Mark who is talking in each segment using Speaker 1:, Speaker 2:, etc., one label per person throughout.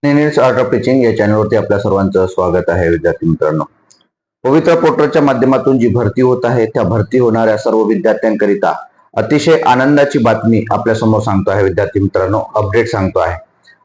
Speaker 1: Needs art of teaching या चॅनलवरती आपल्या सर्वांचं स्वागत आहे. विद्यार्थी मित्रांनो, पवित्र पोर्टलच्या माध्यमातून जी भरती होत आहे त्या भरती होणाऱ्या सर्व विद्यार्थ्यांकरिता अतिशय आनंदाची बातमी आपल्या समोर सांगतो आहे. विद्यार्थी मित्रांनो, अपडेट सांगतो आहे.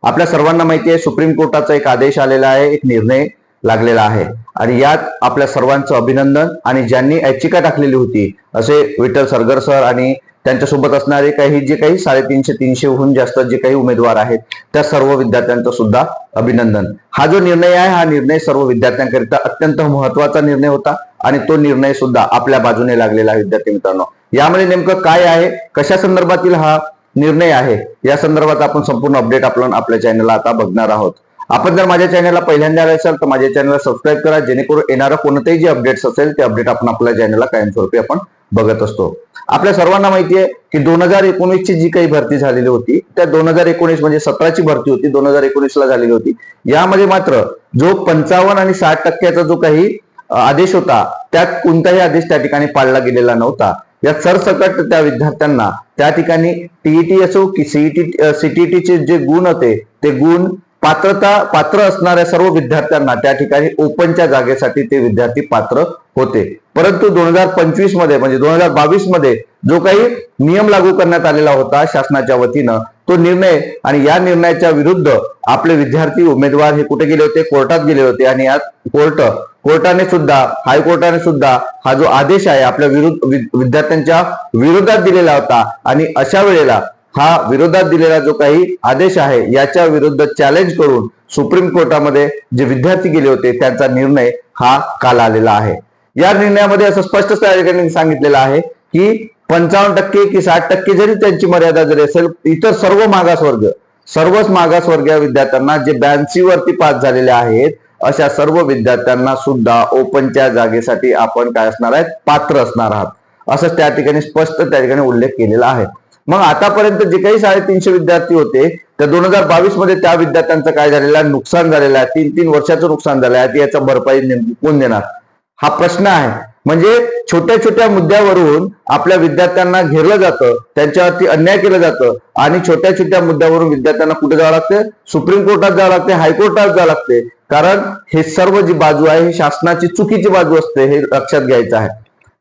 Speaker 1: आपल्या सर्वांना माहिती आहे, सुप्रीम कोर्टाचा एक आदेश आलेला आहे, एक निर्णय लागलेला आहे आणि यात आपल्या सर्वांचं अभिनंदन. आणि ज्यांनी याचिका टाकलेली होती असे विठ्ठल सरगर सर आणि त्यांच्यासोबत असणारे जे काही 350-300हून जास्त जे काही उमेदवार आहेत त्या सर्व विद्यार्थ्यांचं सुद्धा अभिनंदन. हा जो निर्णय आहे हा निर्णय सर्व विद्यार्थ्यांकरिता अत्यंत महत्वाचा निर्णय होता आणि तो निर्णय सुद्धा आपल्या बाजूने लागलेला आहे. विद्यार्थी मित्रांनो, यामध्ये नेमकं काय आहे, कशा संदर्भातील हा निर्णय आहे, या संदर्भात आपण संपूर्ण अपडेट आपल्या चॅनलला आता बघणार आहोत. आपण जर माझ्या चॅनलला पहिल्यांदा आले असाल तर माझ्या चॅनलला सबस्क्राईब करा, जेणेकरून येणारं कोणतेही जे अपडेट्स असेल ते अपडेट आपण आपल्या चॅनलला कायमस्वरूपी आपण बघत असतो. आपल्या सर्वांना माहिती आहे की 2019 ची जी काही भरती झालेली होती त्या 2019 म्हणजे 17ची भरती होती, 2019 ला झालेली होती. यामध्ये मात्र जो 55 आणि 60% जो काही आदेश होता त्यात कोणताही आदेश त्या ठिकाणी पाळला गेलेला नव्हता. या सरसकट त्या विद्यार्थ्यांना त्या ठिकाणी टीईटी असो की सीटीईटीचे जे गुण होते ते गुण पात्र असणाऱ्या सर्व विद्यार्थ्यांना त्या ठिकाणी ओपनच्या जागेसाठी ते विद्यार्थी पात्र होते. परंतु 2025 मध्ये म्हणजे 2022 मध्ये जो काही नियम लागू करण्यात आलेला होता शासनाच्या वतीनं, तो निर्णय आणि या निर्णयाच्या विरुद्ध आपले विद्यार्थी उमेदवार हे कुठे गेले होते, कोर्टात गेले होते. आणि यात कोर्टाने सुद्धा, हायकोर्टाने सुद्धा हा जो आदेश आहे आपल्या विद्यार्थ्यांच्या विरोधात दिलेला होता. आणि अशा वेळेला हा विरोधात दिलेला जो काही आदेश आहे याच्या विरुद्ध चॅलेंज करून सुप्रीम कोर्टामध्ये जे विद्यार्थी गेले होते त्यांचा निर्णय हा काल आलेला आहे. या निर्णयामध्ये असं स्पष्ट सांगितलेलं आहे की 55% की 60% जरी त्यांची मर्यादा जरी असेल, इतर सर्वच मागासवर्गीय विद्यार्थ्यांना जे 82 वरती पास झालेले आहेत अशा सर्व विद्यार्थ्यांना सुद्धा ओपनच्या जागेसाठी आपण काय असणार आहेत, पात्र असणार आहात, असं त्या ठिकाणी स्पष्ट त्या ठिकाणी उल्लेख केलेला आहे. मग आतापर्यंत जे काही 350 विद्यार्थी होते त्या 2022 मध्ये त्या विद्यार्थ्यांचं काय झालेलं आहे, नुकसान झालेलं आहे. 3 वर्षाचं नुकसान झालं आहे. याचा भरपाई कोण देणार हा प्रश्न आहे. म्हणजे छोट्या छोट्या मुद्द्यावरून आपल्या विद्यार्थ्यांना घेरलं जातं, त्यांच्यावरती अन्याय केलं जातं आणि छोट्या छोट्या मुद्द्यावरून विद्यार्थ्यांना कुठे जावं लागते, सुप्रीम कोर्टात जावं लागते, हायकोर्टात जावं लागते. कारण हे सर्व जी बाजू आहे ही शासनाची चुकीची बाजू असते, हे लक्षात घ्यायचं आहे.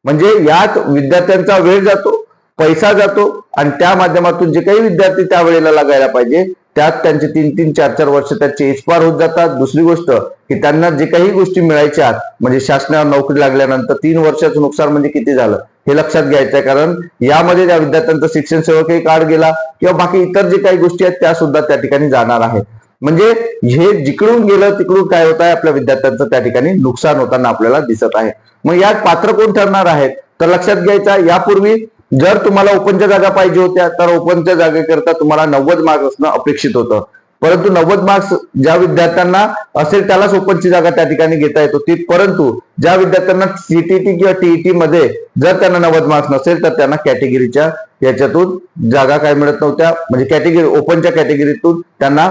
Speaker 1: म्हणजे यात विद्यार्थ्यांचा वेळ जातो, पैसा जातो आणि त्या माध्यमातून जे काही विद्यार्थी त्या वेळेला लागायला पाहिजे त्यात त्यांचे 3-3, 4-4 वर्ष त्याचे एक्सपायर होत जातात. दुसरी गोष्ट की त्यांना जे काही गोष्टी मिळायच्या म्हणजे शासनावर नोकरी लागल्यानंतर 3 वर्षाचं नुकसान म्हणजे किती झालं हे लक्षात घ्यायचं आहे. कारण यामध्ये त्या विद्यार्थ्यांचं शिक्षण सेवकही कार्ड गेला किंवा बाकी इतर जे काही गोष्टी आहेत त्या सुद्धा त्या ठिकाणी जाणार आहेत. म्हणजे हे जिकडून गेलं तिकडून काय होत आहे, आपल्या विद्यार्थ्यांचं त्या ठिकाणी नुकसान होताना आपल्याला दिसत आहे. मग यात पात्र कोण ठरणार आहेत तर लक्षात घ्यायचं, यापूर्वी जर तुम्हाला ओपनच्या जागा पाहिजे होत्या तर ओपनच्या जागेकरता तुम्हाला 90 मार्क्स असणं अपेक्षित होतं. परंतु 90 मार्क्स ज्या विद्यार्थ्यांना असेल त्यालाच ओपनची जागा त्या ठिकाणी घेता येत होती. परंतु ज्या विद्यार्थ्यांना सीटीटी किंवा टीईटी मध्ये जर त्यांना 90 मार्क्स नसेल तर त्यांना कॅटेगरीच्या याच्यातून जागा काय मिळत नव्हत्या, म्हणजे कॅटेगरी ओपनच्या कॅटेगरीतून त्यांना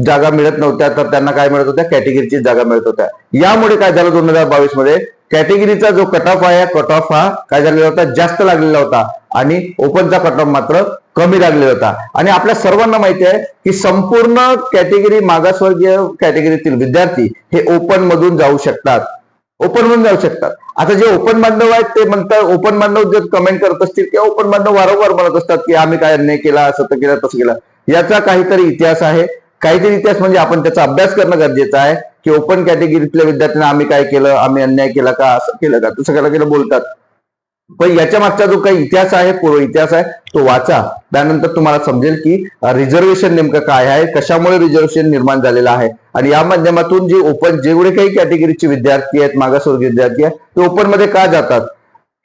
Speaker 1: जागा मिळत नव्हत्या, तर त्यांना काय मिळत होत्या, कॅटेगरीची जागा मिळत होत्या. यामुळे काय झालं, 2022 मध्ये कॅटेगरीचा जो कट ऑफ आहे, कट ऑफ हा काय झालेला होता, जास्त लागलेला होता आणि ओपनचा कट ऑफ मात्र कमी लागलेला होता. आणि आपल्या सर्वांना माहिती आहे की संपूर्ण कॅटेगरी मागासवर्गीय कॅटेगरीतील विद्यार्थी हे ओपन मधून जाऊ शकतात, आता जे ओपन बांधव आहेत ते म्हणतात, ओपन बांधव जर कमेंट करत असतील किंवा ओपन बांधव वारंवार म्हणत असतात की आम्ही काय अन्याय केला, असं तर केलं तसं केलं. याचा काहीतरी इतिहास आहे. काहीतरी इतिहास म्हणजे आपण त्याचा अभ्यास करणं गरजेचं आहे की ओपन कॅटेगरीतल्या विद्यार्थ्यांना आम्ही काय केलं, आम्ही अन्याय केला का, असं केलं का, तसं केलं बोलतात. पण याच्या मागचा जो काही इतिहास आहे, पूर्व इतिहास आहे, तो वाचा. त्यानंतर तुम्हाला समजेल की रिझर्वेशन नेमकं काय आहे, कशामुळे रिझर्वेशन निर्माण झालेलं आहे आणि या माध्यमातून जे ओपन जेवढे काही कॅटेगरीचे विद्यार्थी आहेत, मागासवर्गीय विद्यार्थी आहेत, ते ओपन मध्ये का जातात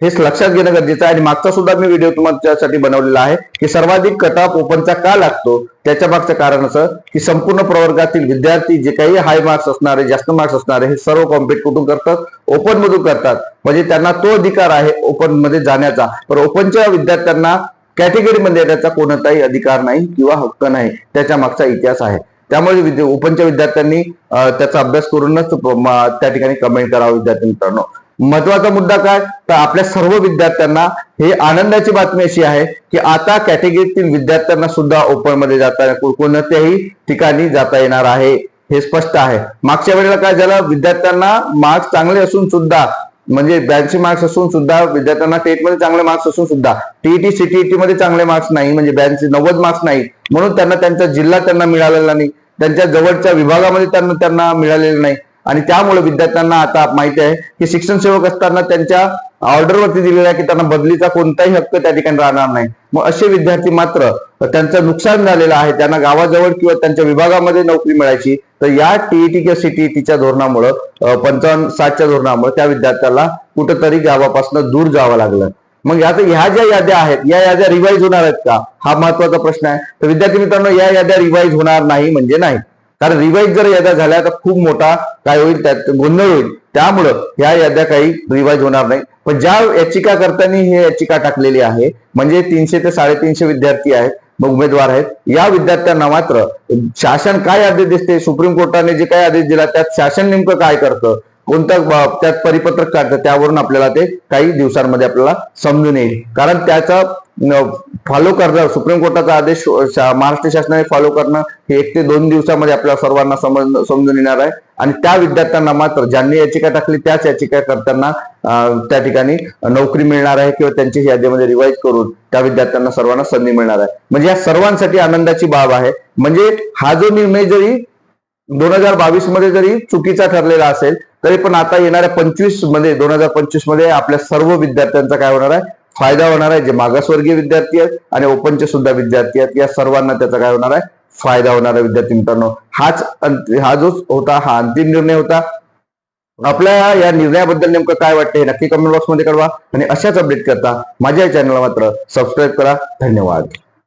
Speaker 1: हे लक्षात घेणं गरजेचं आहे. आणि मागचा सुद्धा मी व्हिडिओ तुमच्यासाठी बनवलेला आहे की सर्वाधिक कट ऑफ ओपनचा का लागतो. त्याच्या मागचं कारण असं की संपूर्ण प्रवर्गातील विद्यार्थी जे काही हाय मार्क्स असणारे, जास्त मार्क्स असणारे, हे सर्व कॉम्पिट कुठून करतात, ओपन मधून करतात. म्हणजे त्यांना तो अधिकार आहे ओपन मध्ये जाण्याचा. पण ओपनच्या विद्यार्थ्यांना कॅटेगरीमध्ये येण्याचा कोणताही अधिकार नाही किंवा हक्क नाही. त्याच्या मागचा इतिहास आहे. त्यामुळे ओपनच्या विद्यार्थ्यांनी त्याचा अभ्यास करूनच त्या ठिकाणी कमेंट करावं. विद्यार्थी मित्रांनो, महत्वाचा मुद्दा काय तर आपल्या सर्व विद्यार्थ्यांना हे आनंदाची बातमी अशी आहे की आता कॅटेगरीतील विद्यार्थ्यांना सुद्धा ओपन मध्ये जाता कोणत्याही ठिकाणी जाता येणार आहे. हे स्पष्ट आहे. मागच्या वेळेला काय झालं, विद्यार्थ्यांना मार्क्स चांगले असून सुद्धा, म्हणजे 82 मार्क्स असून सुद्धा विद्यार्थ्यांना टेट मध्ये चांगले मार्क्स असून सुद्धा टीईटी सीटीईटी मध्ये चांगले मार्क्स नाही, म्हणजे 90 मार्क्स नाही, म्हणून त्यांना त्यांचा जिल्हा त्यांना मिळालेला नाही, त्यांच्या जवळच्या विभागामध्ये त्यांना मिळालेलं नाही. आणि त्यामुळे विद्यार्थ्यांना आता माहिती आहे की शिक्षण सेवक असताना त्यांच्या ऑर्डरवरती दिलेला आहे की त्यांना बदलीचा कोणताही हक्क त्या ठिकाणी राहणार नाही. मग असे विद्यार्थी मात्र त्यांचं नुकसान झालेलं आहे, त्यांना गावाजवळ किंवा त्यांच्या विभागामध्ये नोकरी मिळायची, तर या टीईटी किंवा सीटीईटीच्या धोरणामुळे 55-60च्या धोरणामुळे त्या विद्यार्थ्याला कुठंतरी गावापासून दूर जावं लागलं. मग आता ह्या ज्या याद्या आहेत, या याद्या रिवाईज होणार आहेत का, हा महत्वाचा प्रश्न आहे. तर विद्यार्थी मित्रांनो, या याद्या रिवाईज होणार नाही म्हणजे नाही, कारण रिवाईज जर याद्या झाल्या तर खूप मोठा काय होईल, त्यात गोंधळ होईल. त्यामुळं या याद्या काही रिवाईज होणार नाही. पण ज्या याचिकाकर्त्यांनी हे याचिका टाकलेली आहे, म्हणजे 300 ते 350 विद्यार्थी आहेत, उमेदवार आहेत, या विद्यार्थ्यांना मात्र शासन काय आदेश देते, सुप्रीम कोर्टाने जे काय आदेश दिला त्यात शासन नेमकं काय करतं, कोणतं त्यात परिपत्रक काढतं, त्यावरून आपल्याला ते काही दिवसांमध्ये आपल्याला समजून येईल. कारण त्याचा फॉलो करणं, सुप्रीम कोर्टाचा आदेश महाराष्ट्र शासनाने फॉलो करणं हे 1 ते 2 दिवसामध्ये आपल्याला सर्वांना समजून येणार आहे. आणि त्या विद्यार्थ्यांना मात्र ज्यांनी याचिका टाकली त्याच याचिकाकर्त्यांना त्या ठिकाणी नोकरी मिळणार आहे किंवा त्यांची यादीमध्ये रिवाईज करून त्या विद्यार्थ्यांना सर्वांना संधी मिळणार आहे. म्हणजे या सर्वांसाठी आनंदाची बाब आहे. म्हणजे हा जो निर्णय जरी 2022 मध्ये जरी चुकीचा ठरलेला असेल तरी पण आता येणाऱ्या 2025 मध्ये आपल्या सर्व विद्यार्थ्यांचा काय होणार आहे, फायदा होणार आहे. जे मागासवर्गीय विद्यार्थी आहेत आणि ओपनचे सुद्धा विद्यार्थी आहेत, या सर्वांना त्याचा काय होणार आहे, फायदा होणार आहे. विद्यार्थी मित्रांनो, हा जो होता हा अंतिम निर्णय होता. आपल्या या निर्णयाबद्दल नेमकं काय वाटतं हे नक्की कमेंट बॉक्स मध्ये कळवा. आणि अशाच अपडेट करता माझ्या चॅनलला मात्र सबस्क्राईब करा. धन्यवाद.